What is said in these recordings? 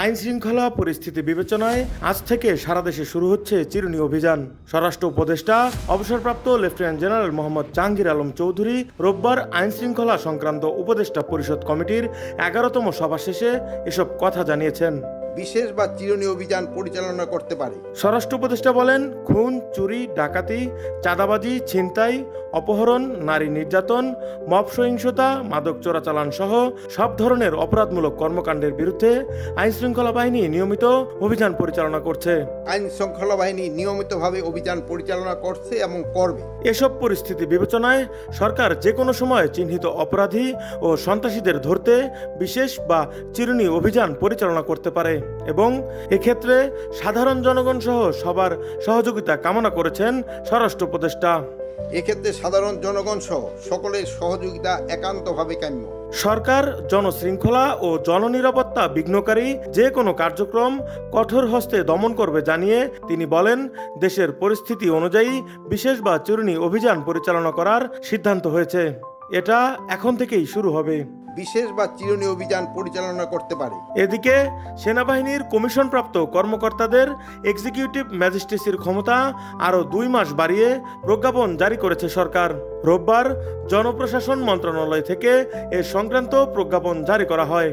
আইন শৃঙ্খলা পরিস্থিতি বিবেচনায় আজ থেকে সারা দেশে শুরু হচ্ছে চিরুনি অভিযান। স্বরাষ্ট্র উপদেষ্টা অবসরপ্রাপ্ত লেফটেন্যান্ট জেনারেল মোহাম্মদ জাহাঙ্গীর আলম চৌধুরী রোববার আইন শৃঙ্খলা সংক্রান্ত উপদেষ্টা পরিষদ কমিটির 11তম সভা শেষে এসব কথা জানিয়েছেন। বিশেষ বা চিরুনি অভিযান পরিচালনা করতে পারে। স্বরাষ্ট্র উপদেষ্টা বলেন, খুন, চুরি, ডাকাতি, চাঁদাবাজি, ছিনতাই, অপহরণ, নারী নির্যাতন, মব সহিংসতা, মাদক চোরাচালান সহ সব ধরনের অপরাধমূলক কর্মকাণ্ডের বিরুদ্ধে আইন শৃঙ্খলা বাহিনী নিয়মিত অভিযান পরিচালনা করছে। আইন শৃঙ্খলা বাহিনী নিয়মিতভাবে অভিযান পরিচালনা করছে এবং করবে। এসব পরিস্থিতি বিবেচনায় সরকার যে কোনো সময় চিহ্নিত অপরাধী ও সন্ত্রাসীদের ধরতে বিশেষ বা চিরুনি অভিযান পরিচালনা করতে পারে এবং এক্ষেত্রে সাধারণ জনগণ সহ সবার সহযোগিতা কামনা করেছেন স্বরাষ্ট্র উপদেষ্টা। এক্ষেত্রে সাধারণ জনগণ সহ সকলের সহযোগিতা একান্তভাবে কাম্য। সরকার জনশৃঙ্খলা ও জননিরাপত্তা বিঘ্নকারী যে কোনো কার্যক্রম কঠোর হস্তে দমন করবে জানিয়ে তিনি বলেন, দেশের পরিস্থিতি অনুযায়ী বিশেষ বা চিরুনি অভিযান পরিচালনা করার সিদ্ধান্ত হয়েছে। এটা এখন থেকেই শুরু হবে। বিশেষ বা চিরুনি অভিযান পরিচালনা করতে পারে। এদিকে সেনাবাহিনীর কমিশনপ্রাপ্ত কর্মকর্তাদের এক্সিকিউটিভ ম্যাজিস্ট্রেসির ক্ষমতা আরও 2 মাস বাড়িয়ে প্রজ্ঞাপন জারি করেছে সরকার। রোববার জনপ্রশাসন মন্ত্রণালয় থেকে এ সংক্রান্ত প্রজ্ঞাপন জারি করা হয়।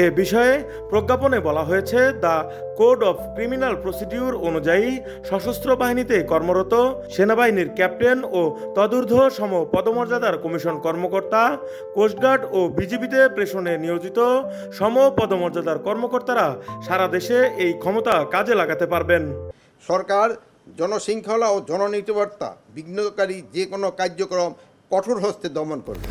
এ বিষয়ে প্রজ্ঞাপনে বলা হয়েছে, the code of criminal procedure অনুযায়ী সশস্ত্র বাহিনীতে কর্মরত সেনাবাহিনীর ক্যাপ্টেন ও তদূর্ধ্ব সম পদমর্যাদার কমিশন কর্মকর্তা, কোস্টগার্ড ও বিজিবিতে প্রেষণে নিয়োজিত সম পদমর্যাদার কর্মকর্তারা সারা দেশে এই ক্ষমতা কাজে লাগাতে পারবেন। সরকার জনশৃঙ্খলা ও জননিরাপত্তা বিঘ্নকারী যে কোনো কার্যক্রম কঠোর হস্তে দমন করবে।